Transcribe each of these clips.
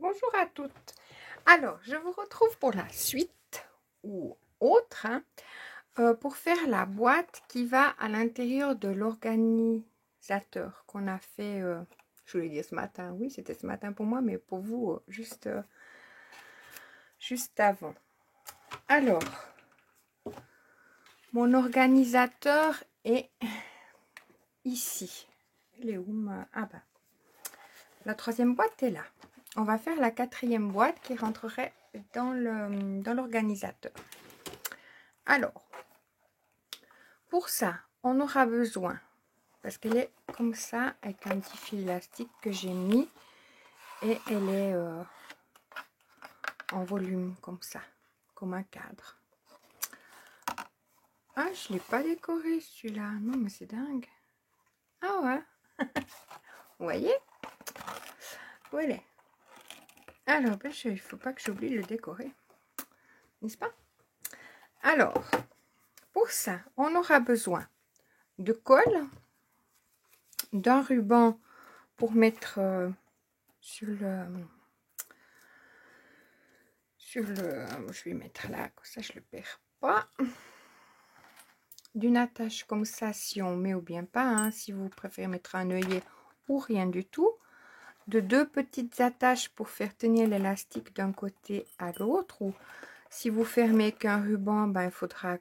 Bonjour à toutes. Alors, je vous retrouve pour la suite ou autre, pour faire la boîte qui va à l'intérieur de l'organisateur qu'on a fait, je voulais dire ce matin, oui, c'était ce matin pour moi, mais pour vous, juste avant. Alors, mon organisateur est ici. Elle est où Ah bah, la troisième boîte est là. On va faire la quatrième boîte qui rentrerait dans l'organisateur. Alors, pour ça, on aura besoin, parce qu'elle est comme ça, avec un petit fil élastique que j'ai mis, et elle est en volume comme ça, comme un cadre. Ah, je ne l'ai pas décoré celui-là. Non, mais c'est dingue. Ah ouais. Vous voyez? Où elle est? Alors, ben, il ne faut pas que j'oublie de le décorer. N'est-ce pas? Alors, pour ça, on aura besoin de colle, d'un ruban pour mettre sur le... je vais mettre là, comme ça je le perds pas. D'une attache comme ça si on met ou bien pas, hein, si vous préférez mettre un œillet ou rien du tout. De deux petites attaches pour faire tenir l'élastique d'un côté à l'autre, ou si vous fermez qu'un ruban, ben, il faudra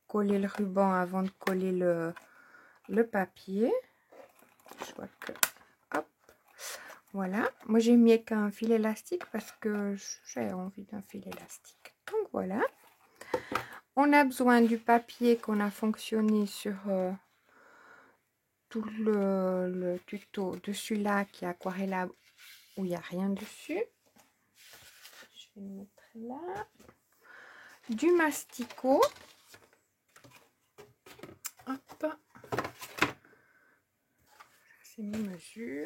coller le ruban avant de coller le papier. Je vois que, hop, voilà. Moi j'ai mis qu'un fil élastique parce que j'ai envie d'un fil élastique. Donc voilà. On a besoin du papier qu'on a fonctionné sur tout le tuto dessus là, qui est aquarellable, où il n'y a rien dessus. Je vais le mettre là. Du masticot. Hop. C'est mes mesures.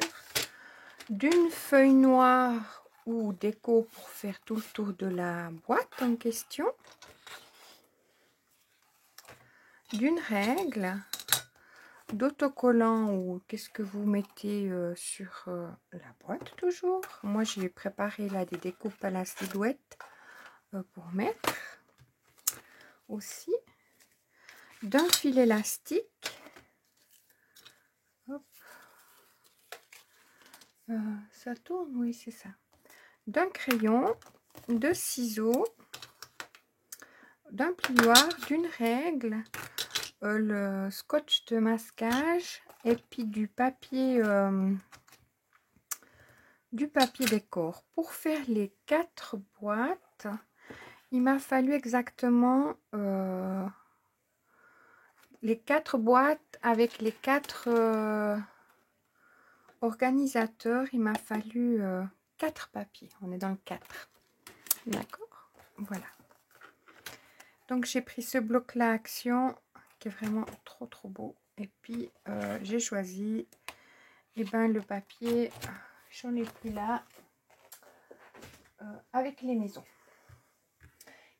D'une feuille noire ou déco pour faire tout le tour de la boîte en question. D'une règle. D'autocollant ou qu'est-ce que vous mettez sur la boîte toujours. Moi j'ai préparé là des découpes à la silhouette pour mettre aussi. D'un fil élastique. Hop. Ça tourne, oui c'est ça. D'un crayon, de ciseaux, d'un plioir, d'une règle, le scotch de masquage et puis du papier décor. Pour faire les 4 boîtes, il m'a fallu exactement les 4 boîtes avec les 4 organisateurs. Il m'a fallu 4 papiers. On est dans le 4. D'accord? Voilà. Donc j'ai pris ce bloc là Action qui est vraiment trop beau. Et puis j'ai choisi le papier. J'en ai plus là. Avec les maisons.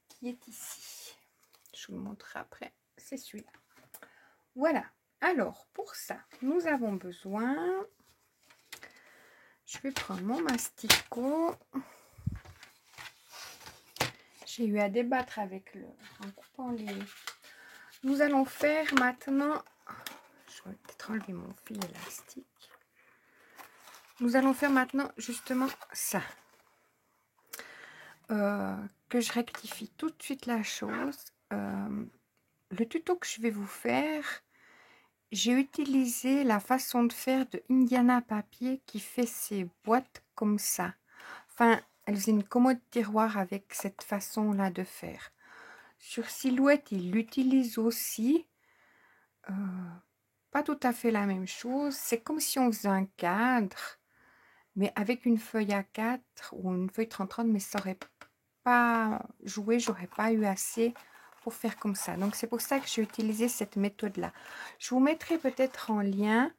Qui est ici. Je vous le montrerai après. C'est celui-là. Voilà. Alors, pour ça, nous avons besoin... Je vais prendre mon masticot. J'ai eu à débattre avec en coupant les... Nous allons faire maintenant... Je vais peut-être enlever mon fil élastique. Nous allons faire maintenant justement ça. Que je rectifie tout de suite la chose. Le tuto que je vais vous faire... J'ai utilisé la façon de faire de Indiana Papier qui fait ses boîtes comme ça. Enfin, elle faisait une commode tiroir avec cette façon-là de faire. Sur Silhouette, il l'utilise aussi. Pas tout à fait la même chose. C'est comme si on faisait un cadre, mais avec une feuille A4 ou une feuille 30-30, mais ça n'aurait pas joué, j'aurais pas eu assez pour faire comme ça. Donc c'est pour ça que j'ai utilisé cette méthode là. Je vous mettrai peut-être en lien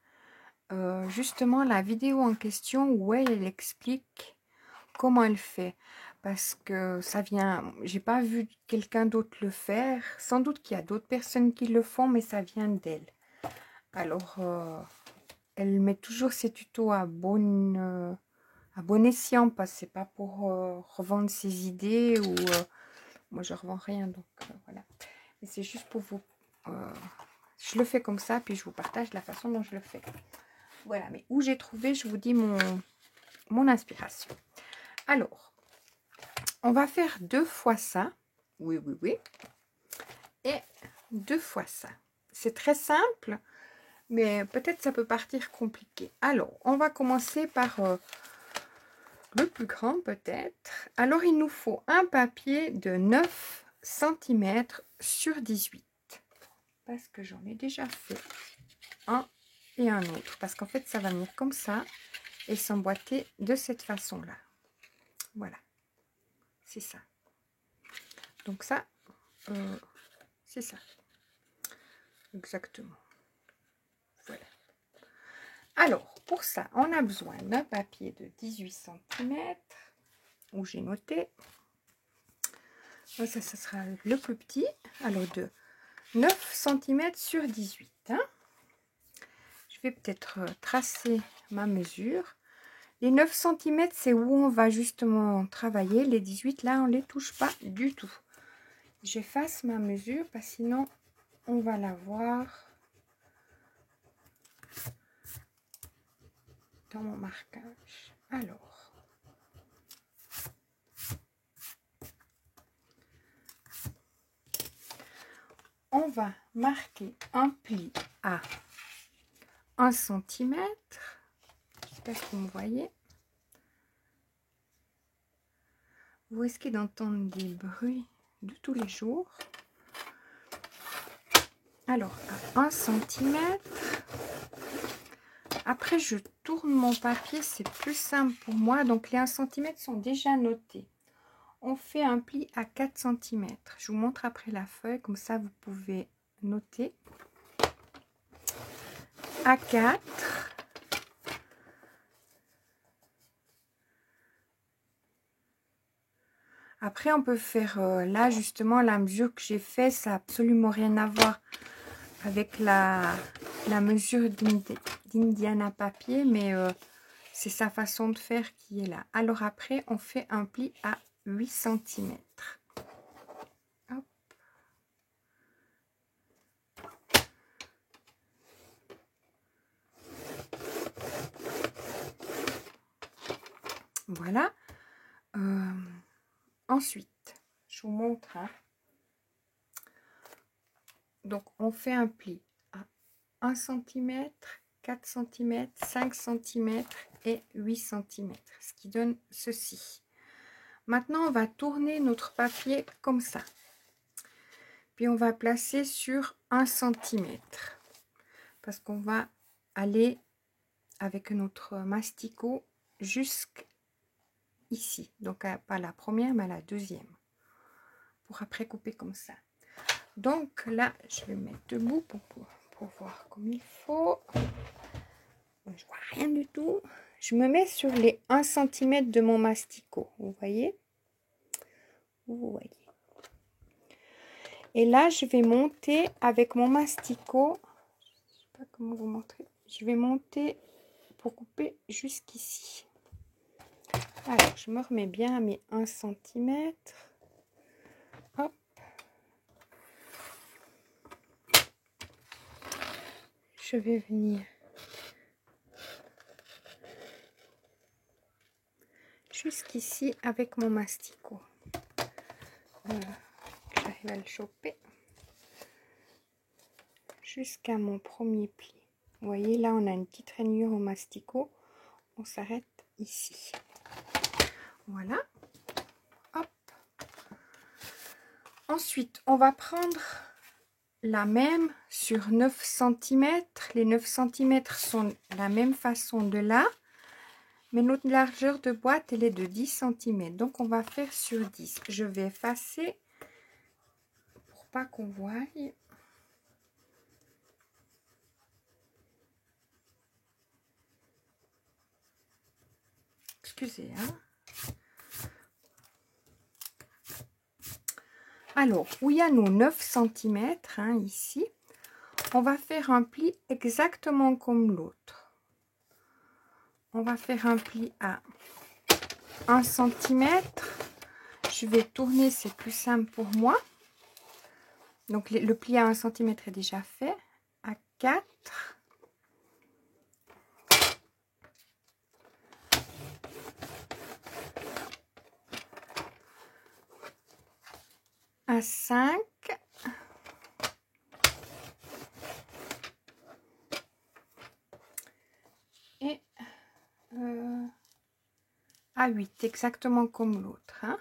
justement la vidéo en question où elle explique comment elle fait, parce que ça vient, j'ai pas vu quelqu'un d'autre le faire. Sans doute qu'il y a d'autres personnes qui le font, mais ça vient d'elle. Alors elle met toujours ses tutos à bonne à bon escient, parce que c'est pas pour revendre ses idées ou moi je revends rien, donc voilà. Mais c'est juste pour vous, je le fais comme ça, puis je vous partage la façon dont je le fais. Voilà, mais où j'ai trouvé, je vous dis mon inspiration. Alors, on va faire 2 fois ça. Oui, oui, oui. Et 2 fois ça. C'est très simple, mais peut-être ça peut partir compliqué. Alors, on va commencer par le plus grand peut-être. Alors, il nous faut un papier de 9 cm sur 18. Parce que j'en ai déjà fait un et un autre. Parce qu'en fait, ça va venir comme ça et s'emboîter de cette façon-là. Voilà. C'est ça. Donc ça, c'est ça. Exactement. Voilà. Alors, pour ça, on a besoin d'un papier de 18 cm, où j'ai noté. Ça sera le plus petit. Alors, de 9 cm sur 18. Hein. Je vais peut-être tracer ma mesure. Les 9 cm, c'est où on va justement travailler. Les 18, là, on ne les touche pas du tout. J'efface ma mesure, parce que sinon, on va la voir dans mon marquage. Alors, on va marquer un pli à 1 cm. J'espère que vous me voyez. Vous risquez d'entendre des bruits de tous les jours. Alors, à 1 cm. Après, je tourne mon papier, c'est plus simple pour moi. Donc, les 1 cm sont déjà notés. On fait un pli à 4 cm. Je vous montre après la feuille, comme ça vous pouvez noter. À 4. Après, on peut faire là, justement, la mesure que j'ai fait, ça n'a absolument rien à voir avec la mesure d'Indiana papier, mais c'est sa façon de faire qui est là. Alors après, on fait un pli à 8 cm. Hop. Voilà. Ensuite, je vous montre. Hein. Donc, on fait un pli à 1 cm, 4 cm, 5 cm et 8 cm, ce qui donne ceci. Maintenant, on va tourner notre papier comme ça. Puis, on va placer sur 1 cm. Parce qu'on va aller avec notre masticot jusqu'ici. Donc, pas la première, mais la deuxième. Pour après couper comme ça. Donc, là, je vais me mettre debout pour voir comme il faut. Je vois rien du tout. Je me mets sur les 1 cm de mon masticot. Vous voyez? Vous voyez. Et là, je vais monter avec mon masticot. Je ne sais pas comment vous montrer. Je vais monter pour couper jusqu'ici. Alors, je me remets bien à mes 1 cm. Hop. Je vais venir jusqu'ici avec mon masticot. J'arrive à le choper jusqu'à mon premier pli. Vous voyez, là, on a une petite rainure au masticot. On s'arrête ici. Voilà. Hop. Ensuite, on va prendre la même sur 9 cm. Les 9 cm sont la même façon de là. Mais notre largeur de boîte, elle est de 10 cm. Donc, on va faire sur 10. Je vais effacer pour pas qu'on voie. Excusez, hein. Alors, où il y a nos 9 cm, hein, ici, on va faire un pli exactement comme l'autre. On va faire un pli à 1 cm. Je vais tourner, c'est plus simple pour moi. Donc le pli à 1 cm est déjà fait. À 4. À 5. Et à 8, exactement comme l'autre. Hein.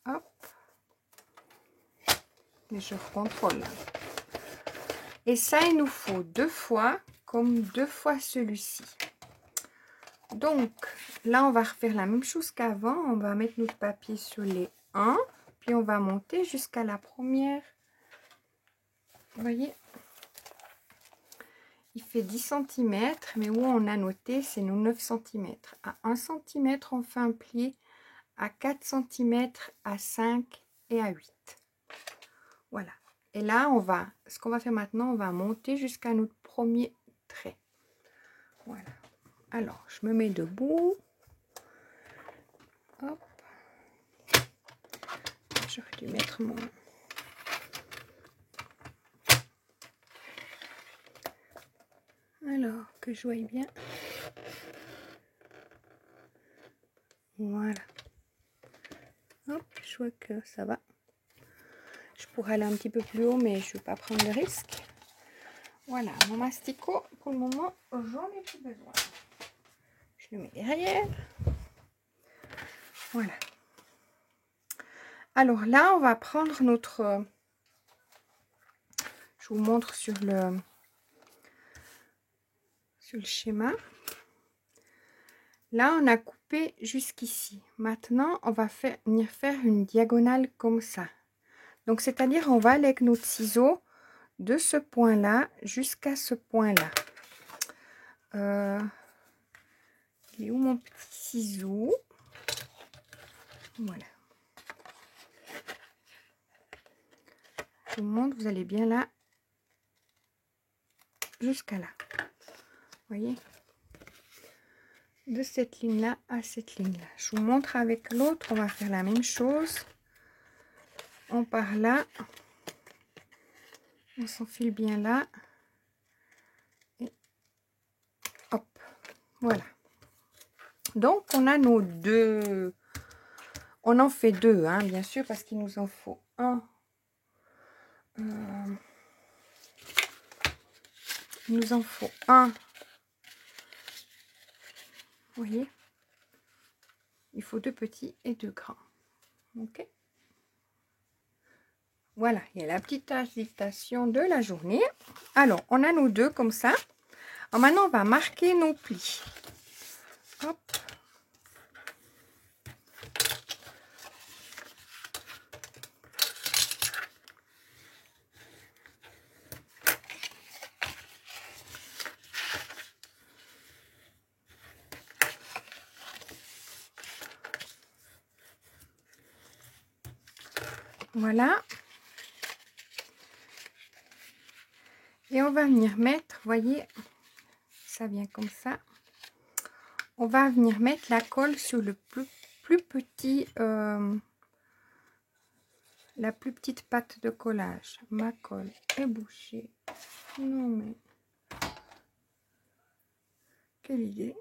Hop. Et je contrôle. Et ça, il nous faut 2 fois, comme 2 fois celui-ci. Donc, là, on va refaire la même chose qu'avant. On va mettre notre papier sur les 1. Puis, on va monter jusqu'à la première. Vous voyez? Il fait 10 cm, mais où on a noté, c'est nos 9 cm. À 1 cm, on fait un pli. À 4 cm, à 5 et à 8. Voilà. Et là, ce qu'on va faire maintenant, on va monter jusqu'à notre premier trait. Voilà. Alors, je me mets debout. Hop. J'aurais dû mettre mon... Alors, que je voie bien. Voilà. Hop, je vois que ça va. Je pourrais aller un petit peu plus haut, mais je ne veux pas prendre de risque. Voilà, mon masticot, pour le moment, j'en ai plus besoin. Je le mets derrière. Voilà. Alors là, on va prendre notre... Je vous montre sur le schéma. Là, on a coupé jusqu'ici. Maintenant, on va venir faire une diagonale comme ça. Donc, c'est-à-dire, on va aller avec notre ciseau de ce point-là jusqu'à ce point-là. Il est où mon petit ciseau? Voilà. Je vous montre, vous allez bien là, jusqu'à là. Vous voyez? De cette ligne-là à cette ligne-là. Je vous montre avec l'autre, on va faire la même chose. On part là. On s'enfile bien là. Et hop. Voilà. Donc, on a nos 2. On en fait 2, hein, bien sûr, parce qu'il nous en faut un. Il nous en faut un. Vous voyez? Il faut 2 petits et 2 grands. Ok? Voilà, il y a la petite agitation de la journée. Alors, on a nos 2 comme ça. Alors, maintenant, on va marquer nos plis. Hop. Voilà. Et on va venir mettre, vous voyez, ça vient comme ça. On va venir mettre la colle sur le plus petit, la plus petite patte de collage. Ma colle est bouchée. Non mais, quelle idée.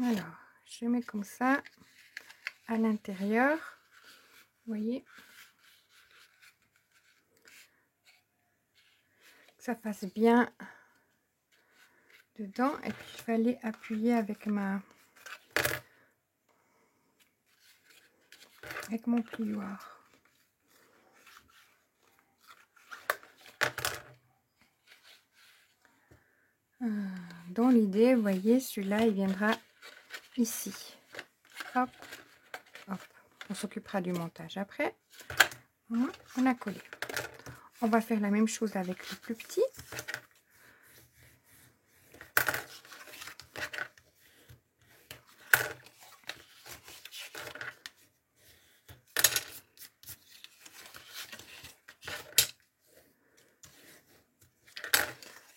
Alors, je mets comme ça à l'intérieur. Vous voyez, que ça fasse bien dedans. Et puis, je vais aller appuyer avec mon plioir. Dans l'idée, vous voyez, celui-là, il viendra ici. Hop, hop. On s'occupera du montage après. On a collé. On va faire la même chose avec le plus petit.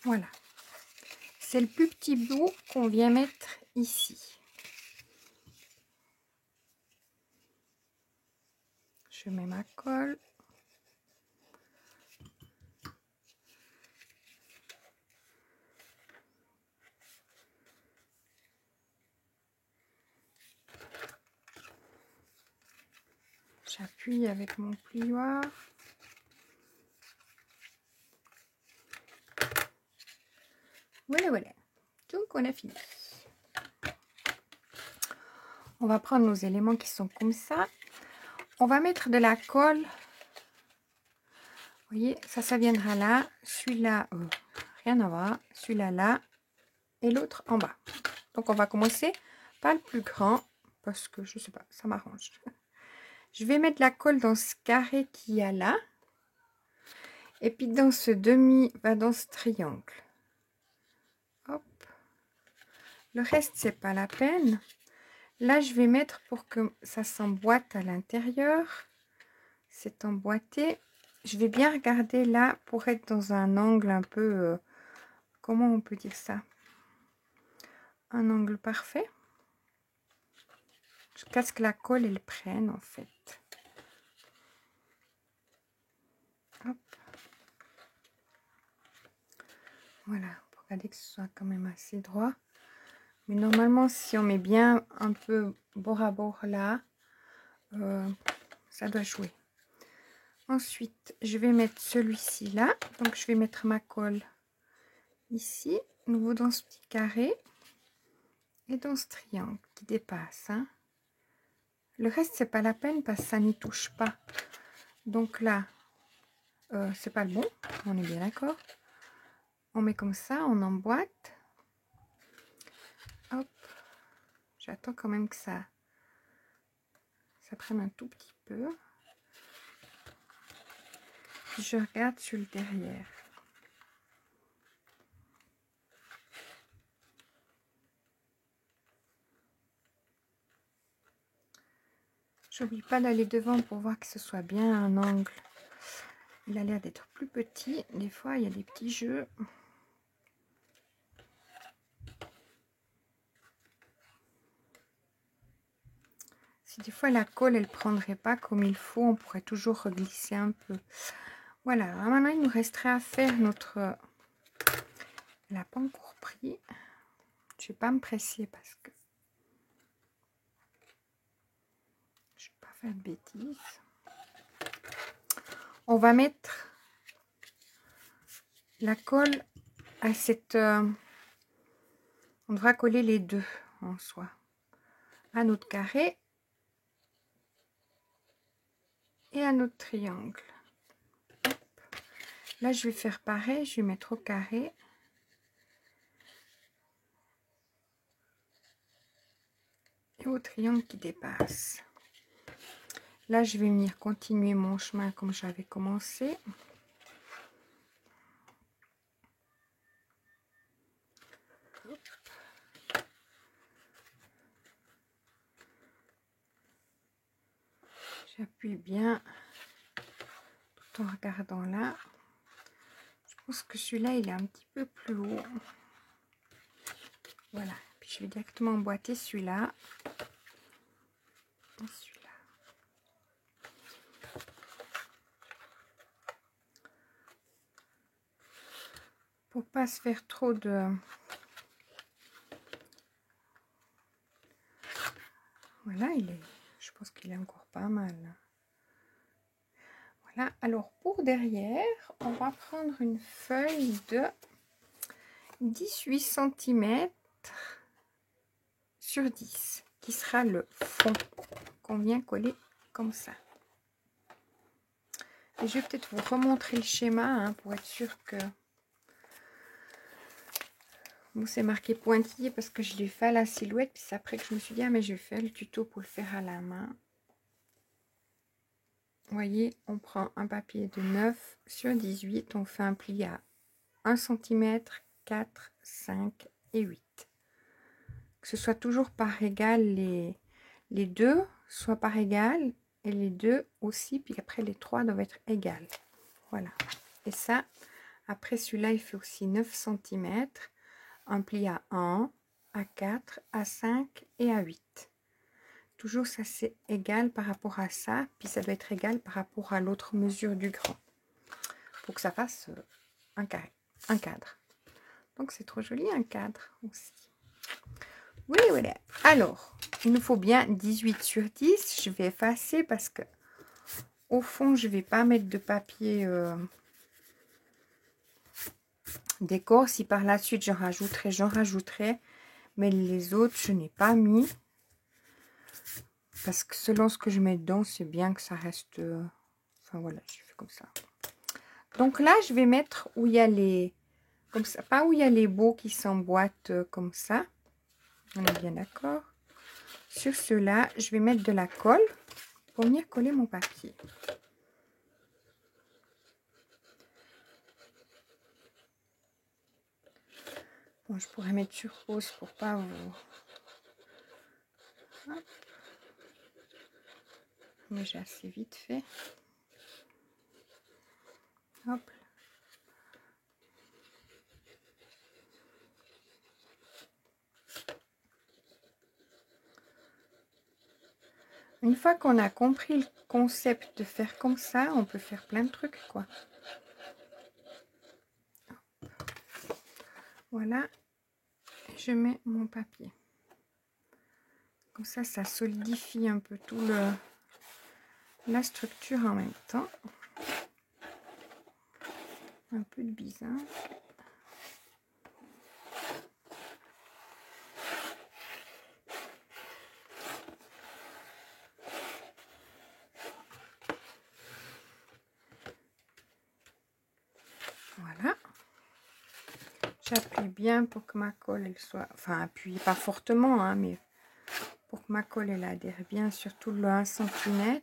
Voilà. C'est le plus petit bout qu'on vient mettre ici. Je mets ma colle. J'appuie avec mon plioir. Voilà, voilà. Donc, on a fini. On va prendre nos éléments qui sont comme ça. On va mettre de la colle. Vous voyez, ça viendra là. Celui-là, rien à voir. Celui-là, là. Et l'autre en bas. Donc, on va commencer par le plus grand. Parce que, je sais pas, ça m'arrange. Je vais mettre la colle dans ce carré qu'il y a là. Et puis, dans ce dans ce triangle. Hop. Le reste, c'est pas la peine. Là, je vais mettre pour que ça s'emboîte à l'intérieur. C'est emboîté. Je vais bien regarder là pour être dans un angle un peu... comment on peut dire ça? Un angle parfait. Jusqu'à ce que la colle, elle prenne en fait. Hop. Voilà, pour regarder que ce soit quand même assez droit. Mais normalement, si on met bien un peu bord à bord là, ça doit jouer. Ensuite, je vais mettre celui-ci là. Donc, je vais mettre ma colle ici, nouveau dans ce petit carré. Et dans ce triangle qui dépasse. Hein. Le reste, c'est pas la peine parce que ça n'y touche pas. Donc là, c'est pas le bon. On est bien d'accord. On met comme ça, on emboîte. Hop. J'attends quand même que ça prenne un tout petit peu. Puis je regarde sur le derrière. J'oublie pas d'aller devant pour voir que ce soit bien un angle. Il a l'air d'être plus petit. Des fois, il y a des petits jeux. Si des fois la colle, elle prendrait pas comme il faut, on pourrait toujours reglisser un peu. Voilà, alors maintenant il nous resterait à faire notre... Elle n'a pas encore pris. Je vais pas me presser parce que je vais pas faire de bêtises. On va mettre la colle à cette... on devra coller les deux en soi. À notre carré et à notre triangle. Hop. Là, je vais faire pareil. Je vais mettre au carré. Et au triangle qui dépasse. Là, je vais venir continuer mon chemin comme j'avais commencé. J'appuie bien tout en regardant là. Je pense que celui-là, il est un petit peu plus haut. Voilà. Puis je vais directement emboîter celui-là. Et celui-là. Pour pas se faire trop de... Voilà, je pense qu'il est encore pas mal. Voilà, alors pour derrière, on va prendre une feuille de 18 cm sur 10, qui sera le fond qu'on vient coller comme ça. Et je vais peut-être vous remontrer le schéma hein, pour être sûr que... Bon, c'est marqué pointillé parce que je l'ai fait à la silhouette, puis c'est après que je me suis dit, ah mais je vais faire le tuto pour le faire à la main. Vous voyez, on prend un papier de 9 sur 18, on fait un pli à 1 cm, 4, 5 et 8. Que ce soit toujours par égal, les deux soient par égal, et les deux aussi, puis après les trois doivent être égales. Voilà. Et ça, Après celui-là, il fait aussi 9 cm. Un pli à 1, à 4, à 5 et à 8. Toujours ça c'est égal par rapport à ça, puis ça doit être égal par rapport à l'autre mesure du grand. Pour que ça fasse un carré, un cadre. Donc c'est trop joli un cadre aussi. Oui, voilà. Alors, il nous faut bien 18 sur 10. Je vais effacer parce que au fond, je vais pas mettre de papier décor. Si par la suite j'en rajouterai. Mais les autres, je n'ai pas mis. Parce que selon ce que je mets dedans, c'est bien que ça reste... Enfin voilà, je fais comme ça. Donc là, je vais mettre où il y a les... Comme ça, pas où il y a les bouts qui s'emboîtent comme ça. On est bien d'accord. Sur ceux-là, je vais mettre de la colle pour venir coller mon papier. Bon, je pourrais mettre sur pause pour pas vous... Hop. Mais j'ai assez vite fait. Hop. Une fois qu'on a compris le concept de faire comme ça, on peut faire plein de trucs, quoi. Voilà. Je mets mon papier. Comme ça, ça solidifie un peu tout la structure en même temps. Un peu de bisac. Voilà. J'appuie bien pour que ma colle elle soit... Enfin, appuie pas fortement, hein, mais pour que ma colle elle adhère bien sur tout le 1 cm.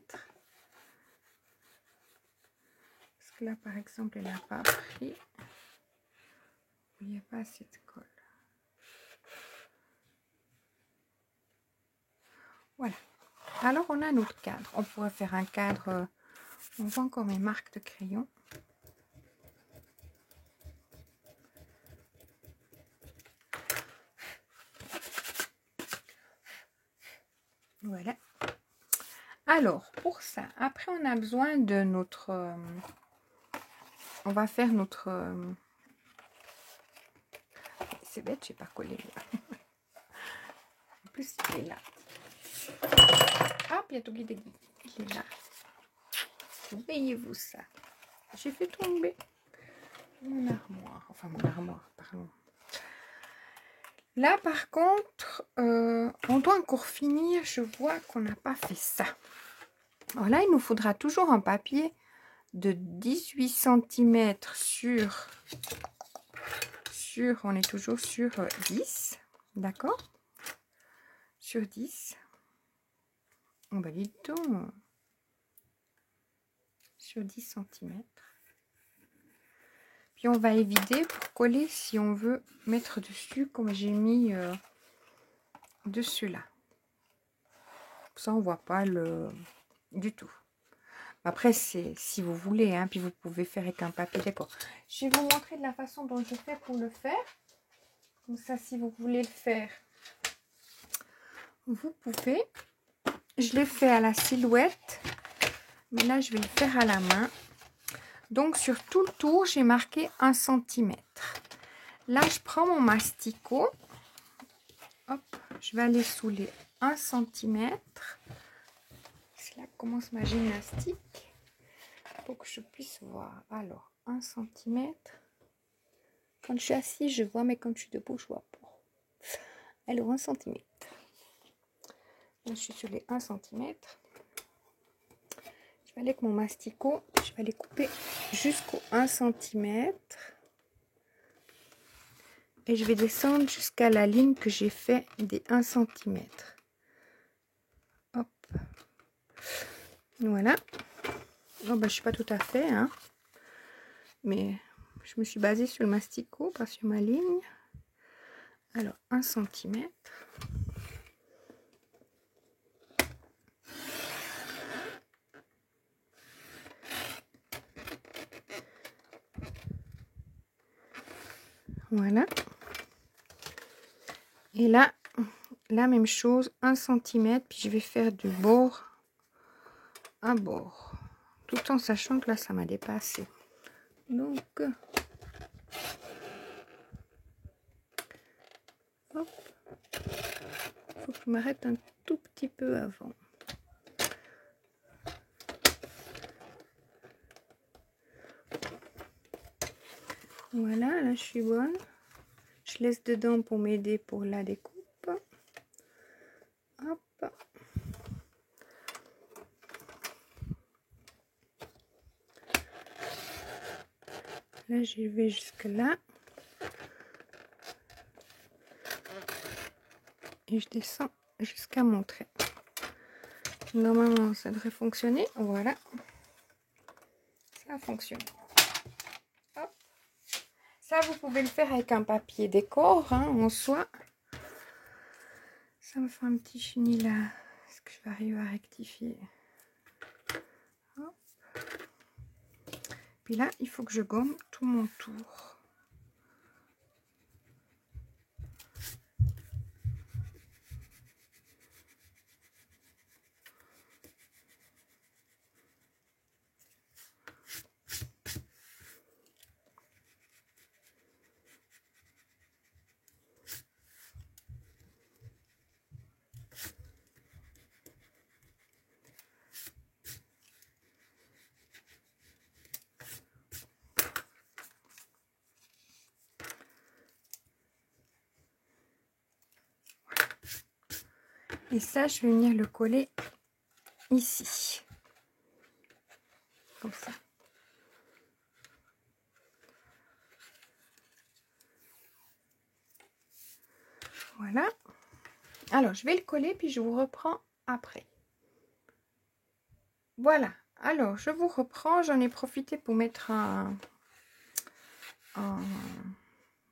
Parce que là, par exemple, elle n'a pas pris. Il n'y a pas assez de colle. Voilà. Alors, on a notre cadre. On pourrait faire un cadre... On voit encore mes marques de crayon. Voilà. Alors, pour ça, après, on a besoin de notre... on va faire notre... c'est bête, je n'ai pas collé là. En plus, il est là. Ah, bientôt il est là. Veillez-vous ça. J'ai fait tomber mon armoire. Enfin, mon armoire, pardon. Là, par contre, on doit encore finir. Je vois qu'on n'a pas fait ça. Alors là, il nous faudra toujours un papier de 18 cm sur... On est toujours sur 10. D'accord? Sur 10. On va dire sur 10 cm. Puis on va évider pour coller si on veut mettre dessus comme j'ai mis dessus là. Ça on voit pas le du tout. Après c'est si vous voulez, hein, puis vous pouvez faire avec un papier décor. Je vais vous montrer de la façon dont je fais pour le faire. Comme ça si vous voulez le faire, vous pouvez. Je l'ai fait à la silhouette, mais là je vais le faire à la main. Donc sur tout le tour j'ai marqué 1 cm. Là je prends mon masticot. Hop, je vais aller sous les 1 cm. C'est là que commence ma gymnastique. Pour que je puisse voir. Alors, 1 cm. Quand je suis assise, je vois, mais quand je suis debout, je vois pas. Alors, 1 cm. Là, je suis sur les 1 cm. Je vais aller avec mon masticot. Je vais aller couper jusqu'au 1 cm. Et je vais descendre jusqu'à la ligne que j'ai fait des 1 cm. Hop. Voilà. Oh, bah, je suis pas tout à fait, hein. Mais je me suis basée sur le masticot, pas sur ma ligne. Alors, 1 cm. Voilà. Et là, la même chose, 1 cm, puis je vais faire du bord à bord. Tout en sachant que là, ça m'a dépassé. Donc, hop. Faut que je m'arrête un tout petit peu avant. Voilà, là je suis bonne. Je laisse dedans pour m'aider pour la découpe. Hop. Là, je vais jusque là. Et je descends jusqu'à mon trait. Normalement, ça devrait fonctionner. Voilà. Ça a fonctionné. Hop. Ça, vous pouvez le faire avec un papier décor, hein, en soie. Ça me fait un petit chenil là. Est-ce que je vais arriver à rectifier? Hop. Puis là, il faut que je gomme tout mon tour. Et ça, je vais venir le coller ici. Comme ça. Voilà. Alors, je vais le coller, puis je vous reprends après. Voilà. Alors, je vous reprends. J'en ai profité pour mettre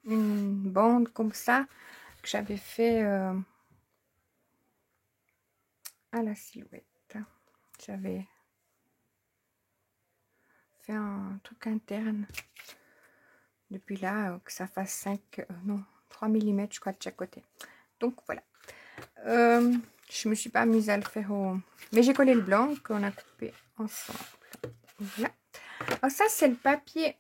une bande comme ça que j'avais fait à la silhouette. J'avais fait un truc interne depuis là que ça fasse 5 non 3 mm je crois de chaque côté. Donc voilà, je me suis pas mise à le faire mais j'ai collé le blanc qu'on a coupé ensemble. Voilà. Alors ça c'est le papier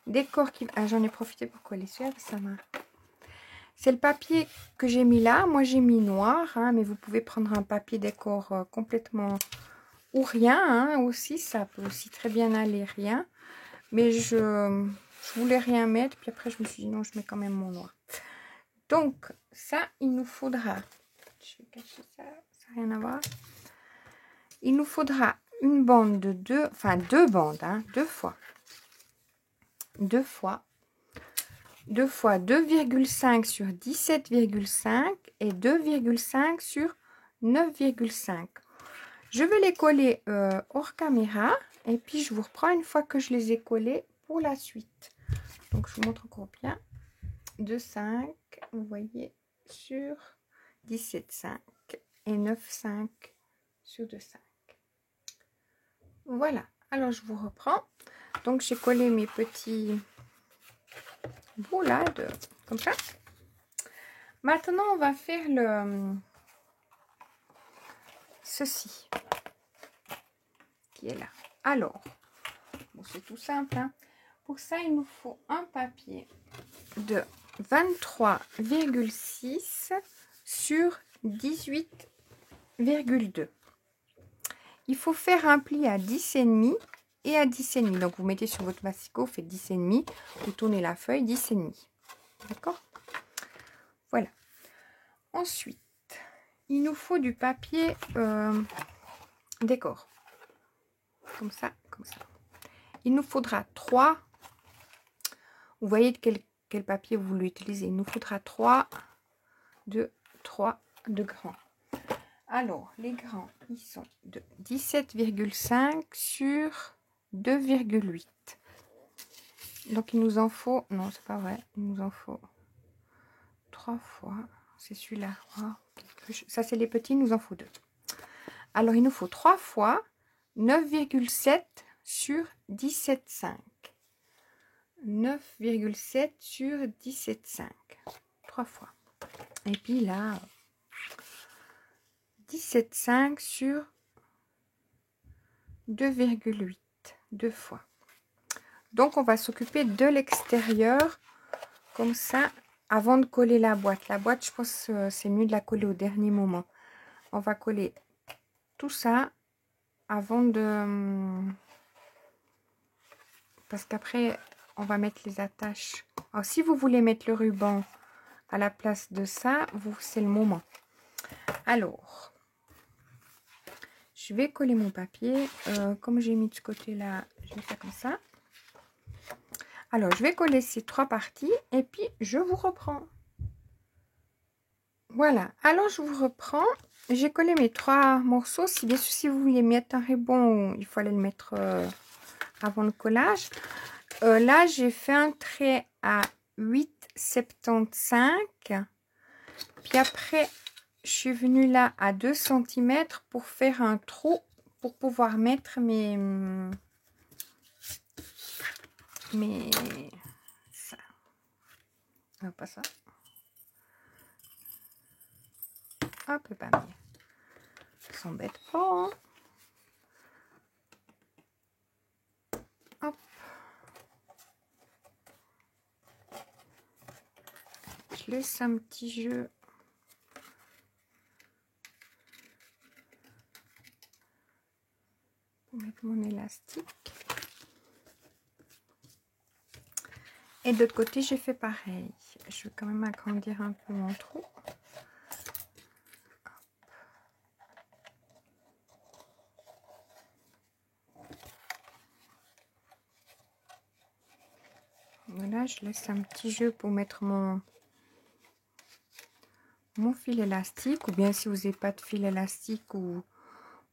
décor qui j'en ai profité pour coller celui-là, ça m'a. C'est le papier que j'ai mis là. Moi j'ai mis noir, hein, mais vous pouvez prendre un papier décor complètement ou rien, hein, aussi ça peut aussi très bien aller rien, mais je voulais rien mettre, puis après je me suis dit non, je mets quand même mon noir. Donc ça, il nous faudra, je vais cacher ça, ça n'a rien à voir, il nous faudra une bande de deux bandes, hein, deux fois 2,5 sur 17,5 et 2,5 sur 9,5. Je vais les coller hors caméra et puis je vous reprends une fois que je les ai collés pour la suite. Donc je vous montre encore bien. 2,5, vous voyez, sur 17,5 et 9,5 sur 2,5. Voilà, alors je vous reprends. Donc j'ai collé mes petits bouts là, comme ça. Maintenant on va faire ceci qui est là. Alors, bon, c'est tout simple, hein. Pour ça, il nous faut un papier de 23,6 sur 18,2. Il faut faire un pli à 10,5 et à 10,5. Donc, vous mettez sur votre massicot, vous faites 10,5. Vous tournez la feuille, 10,5. D'accord? Voilà. Ensuite, il nous faut du papier décor. Comme ça, comme ça. Il nous faudra 3. Vous voyez de quel papier vous voulez utiliser. Il nous faudra 3 de grands. Alors, les grands, ils sont de 17,5 sur 2,8. Donc, il nous en faut... Non, c'est pas vrai. Il nous en faut 3 fois. C'est celui-là. Oh, ça, c'est les petits. Il nous en faut 2. Alors, il nous faut 3 fois 9,7 sur 17,5. 9,7 sur 17,5. 3 fois. Et puis là, 17,5 sur 2,8. 2 fois. Donc, on va s'occuper de l'extérieur. Comme ça, avant de coller la boîte. La boîte, je pense que c'est mieux de la coller au dernier moment. On va coller tout ça avant de... Parce qu'après, on va mettre les attaches. Alors, si vous voulez mettre le ruban à la place de ça, c'est le moment. Alors, je vais coller mon papier. Comme j'ai mis de ce côté-là, je vais faire comme ça. Alors, je vais coller ces 3 parties et puis je vous reprends. Voilà, alors je vous reprends. J'ai collé mes 3 morceaux. Si bien sûr, si vous voulez mettre un ruban, il faut aller le mettre avant le collage. Là, j'ai fait un trait à 8,75. Puis après, je suis venue là à 2 cm pour faire un trou pour pouvoir mettre ça. Non, pas ça. Hop, le panier. Ça s'embête pas, hein. Hop. Je laisse un petit jeu. Pour mettre mon élastique. Et de l'autre côté, j'ai fait pareil. Je vais quand même agrandir un peu mon trou. Voilà, je laisse un petit jeu pour mettre mon fil élastique. Ou bien si vous n'avez pas de fil élastique, ou vous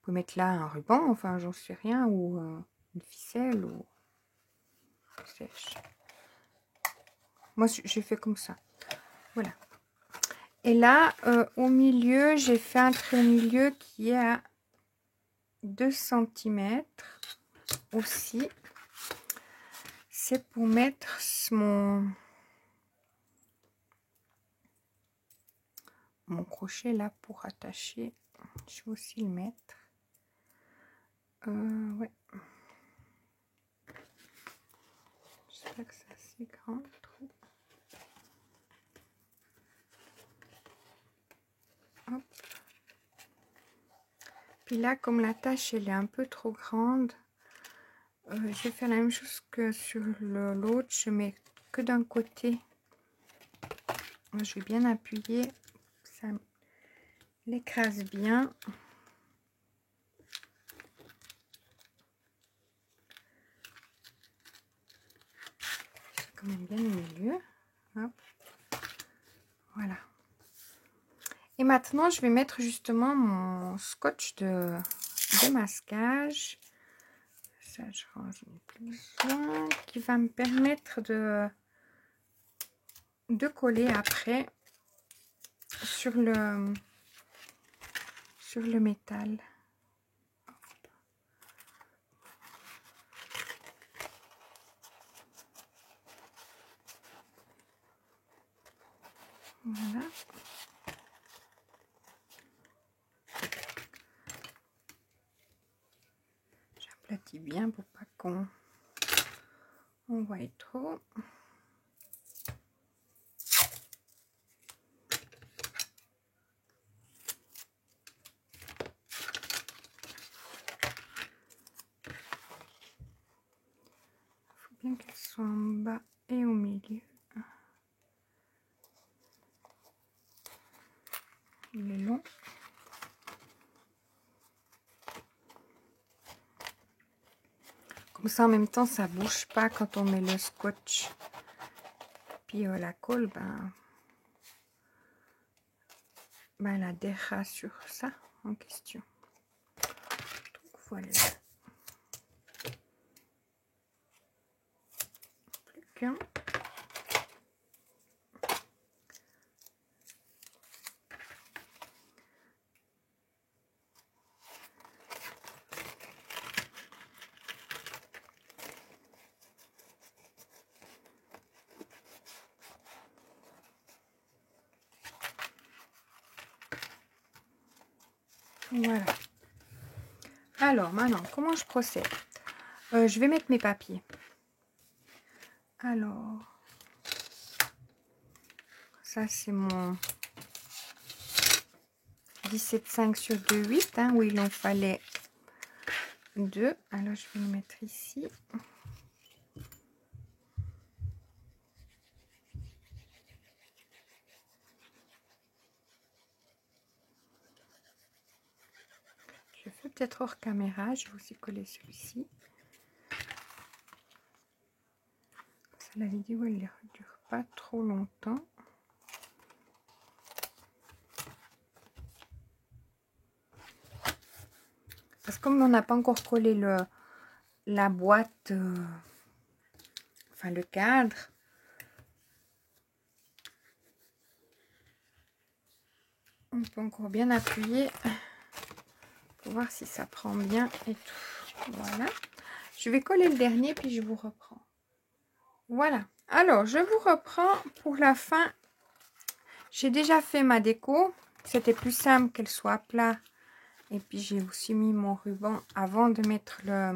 pouvez mettre là un ruban, enfin j'en sais rien, ou une ficelle, ou sèche. Moi, j'ai fait comme ça. Voilà. Et là, au milieu, j'ai fait un trait au milieu qui est à 2 cm aussi. C'est pour mettre mon crochet là pour attacher. Je vais aussi le mettre. Ouais. J'espère que c'est assez grand le trou. Hop. Puis là, comme la tâche elle est un peu trop grande, je vais faire la même chose que sur l'autre. Je mets que d'un côté. Je vais bien appuyer. Ça l'écrase bien. C'est quand même bien au milieu. Hop. Voilà. Et maintenant, je vais mettre justement mon scotch de masquage. Ça, je range, n'ai plus besoin. Qui va me permettre de coller après sur le métal. Voilà. J'aplatis bien pour pas qu'on voit trop. Il faut bien qu'elle soit en bas et au milieu. Il est long. Comme ça, en même temps, ça bouge pas quand on met le scotch. Puis la colle, ben elle adhérera sur ça en question. Donc voilà. Plus qu'un. Voilà. Alors, maintenant, comment je procède? Je vais mettre mes papiers. Alors, ça c'est mon 17,5 sur 2,8, hein, où il en fallait 2. Alors, je vais le mettre ici. Je fais peut-être hors caméra. Je vais aussi coller celui-ci. La vidéo, elle ne dure pas trop longtemps. Parce que comme on n'a pas encore collé la boîte, enfin le cadre, on peut encore bien appuyer pour voir si ça prend bien et tout. Voilà. Je vais coller le dernier puis je vous reprends. Voilà. Alors, je vous reprends pour la fin. J'ai déjà fait ma déco. C'était plus simple qu'elle soit plat. Et puis, j'ai aussi mis mon ruban avant de mettre ça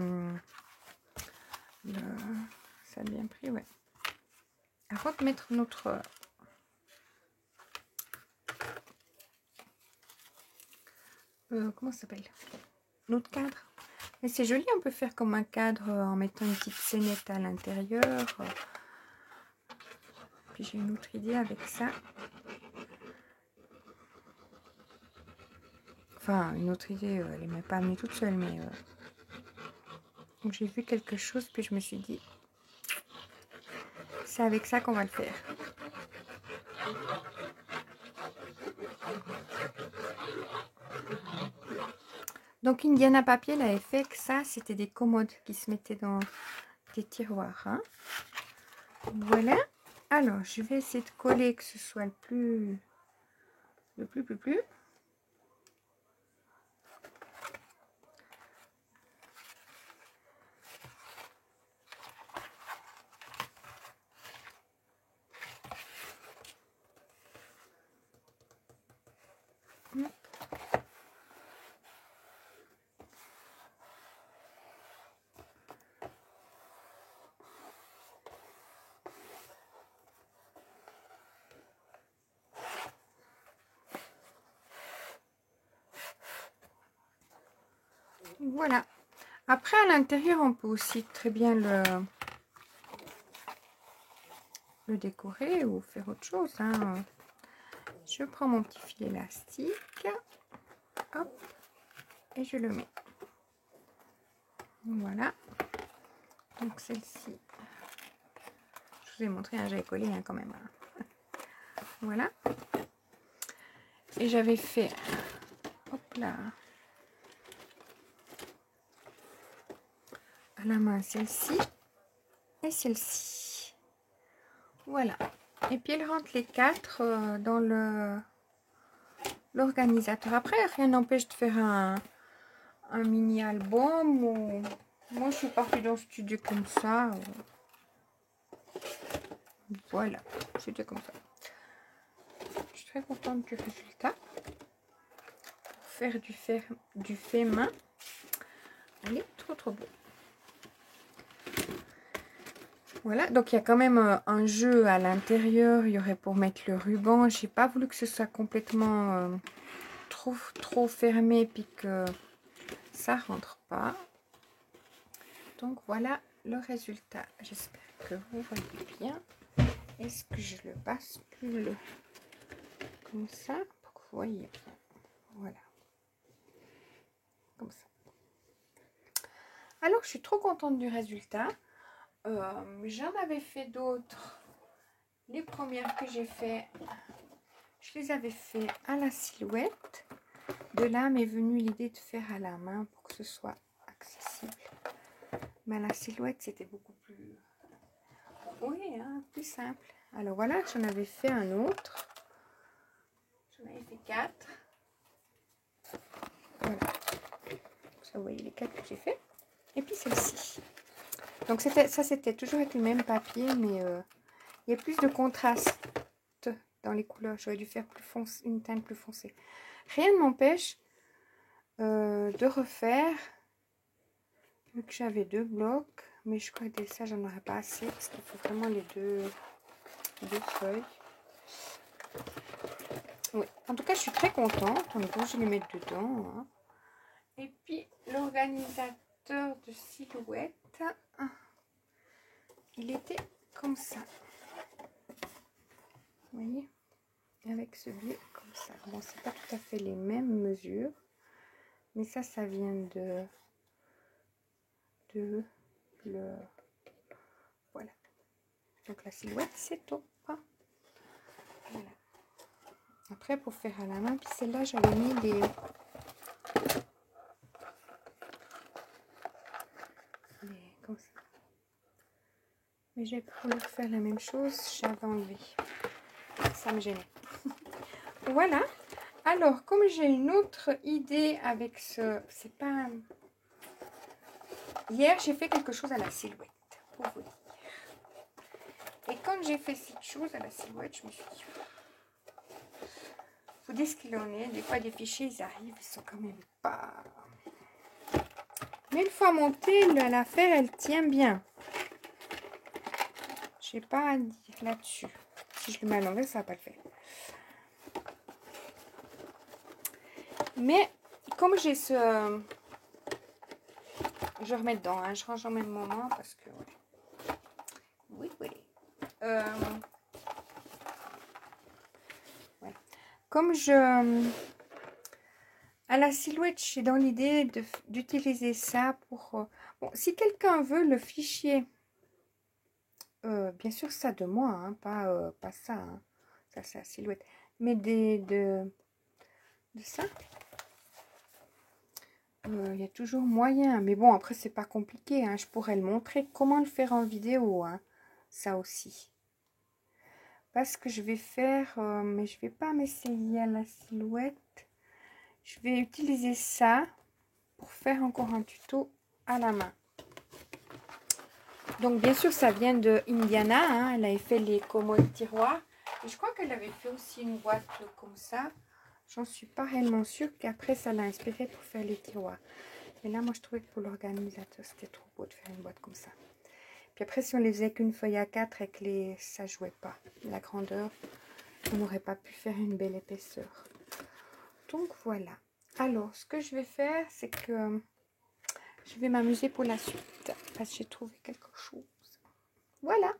a bien pris, ouais. Avant de mettre notre... comment ça s'appelle? Notre cadre. Et c'est joli, on peut faire comme un cadre en mettant une petite scénette à l'intérieur. Puis j'ai une autre idée avec ça. Enfin, une autre idée, elle n'est même pas venue toute seule, mais... Donc j'ai vu quelque chose, puis je me suis dit, c'est avec ça qu'on va le faire. Donc Indiana Papier, elle avait fait que ça, c'était des commodes qui se mettaient dans des tiroirs. Hein. Voilà. Alors, je vais essayer de coller que ce soit le plus. Voilà. Après, à l'intérieur, on peut aussi très bien le décorer ou faire autre chose. Hein. Je prends mon petit fil élastique. Hop. Et je le mets. Voilà. Donc celle-ci. Je vous ai montré, hein, j'avais collé hein, quand même. Hein. Voilà. Et j'avais fait... Hop là. À la main celle-ci. Et celle-ci. Voilà. Et puis elle rentre les 4 dans l'organisateur. Après, rien n'empêche de faire un mini album. Ou... Moi, je suis partie dans le studio comme ça. Voilà. C'était comme ça. Je suis très contente du résultat. Pour faire du fait main. Elle est trop beau. Voilà, donc il y a quand même un jeu à l'intérieur. Il y aurait pour mettre le ruban. J'ai pas voulu que ce soit complètement trop fermé puis que ça rentre pas. Donc voilà le résultat. J'espère que vous voyez bien. Est-ce que je le bascule comme ça pour que vous voyez bien? Voilà. Comme ça. Alors je suis trop contente du résultat. J'en avais fait d'autres. Les premières que j'ai fait, je les avais fait à la silhouette. De là m'est venue l'idée de faire à la main pour que ce soit accessible. Mais à la silhouette, c'était beaucoup plus... Oui, hein, plus simple. Alors voilà, j'en avais fait un autre. J'en avais fait 4. Voilà. Ça, vous voyez les 4 que j'ai fait. Et puis celle-ci. Donc c'était toujours avec le même papier, mais il y a plus de contraste dans les couleurs. J'aurais dû faire plus foncé, une teinte plus foncée. Rien ne m'empêche de refaire, vu que j'avais 2 blocs, mais je crois que ça j'en aurais pas assez parce qu'il faut vraiment les deux feuilles. Oui, en tout cas je suis très contente. On va je les mettre dedans, hein. Et puis l'organisateur de silhouette, il était comme ça, vous voyez, avec ce biais comme ça. Bon, c'est pas tout à fait les mêmes mesures, mais ça vient de le, voilà. Donc la silhouette c'est top. Voilà. Après pour faire à la main, puis celle-là j'avais mis des comme ça. Mais j'ai voulu faire la même chose, j'avais enlevé. Ça me gênait. Voilà. Alors, comme j'ai une autre idée avec ce... C'est pas... Hier, j'ai fait quelque chose à la silhouette, pour vous dire. Et quand j'ai fait cette chose à la silhouette, je me suis dit... Vous dites ce qu'il en est. Des fois, des fichiers, ils arrivent, ils sont quand même pas... Mais une fois montée, l'affaire, elle tient bien. Je n'ai pas à dire là-dessus. Si je le mets à l'envers, ça va pas le faire. Mais comme j'ai ce... Je remets dedans, hein. Je range en même moment parce que... Ouais. Oui. Voilà. Comme je... À la silhouette, je suis dans l'idée d'utiliser ça pour... Bon, si quelqu'un veut le fichier... bien sûr, ça de moi, hein, pas ça. Hein. Ça, c'est la silhouette. Mais de ça... Il y a toujours moyen, mais bon, après c'est pas compliqué, hein. Je pourrais le montrer comment le faire en vidéo, hein. Ça aussi. Parce que je vais faire, mais je vais pas m'essayer à la silhouette. Je vais utiliser ça pour faire encore un tuto à la main. Donc bien sûr ça vient de Indiana, hein. Elle avait fait les commodes tiroirs. Et je crois qu'elle avait fait aussi une boîte comme ça. J'en suis pas réellement sûre qu'après ça l'a inspiré pour faire les tiroirs. Mais là, moi, je trouvais que pour l'organisateur, c'était trop beau de faire une boîte comme ça. Puis après, si on les faisait qu'une feuille à 4 et que ça jouait pas la grandeur, on n'aurait pas pu faire une belle épaisseur. Donc, voilà. Alors, ce que je vais faire, c'est que je vais m'amuser pour la suite. Parce que j'ai trouvé quelque chose. Voilà.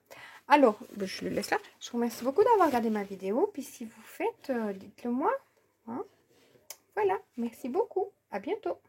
Alors, je le laisse là. Je vous remercie beaucoup d'avoir regardé ma vidéo. Puis si vous faites, dites-le moi. Hein. Voilà. Merci beaucoup. À bientôt.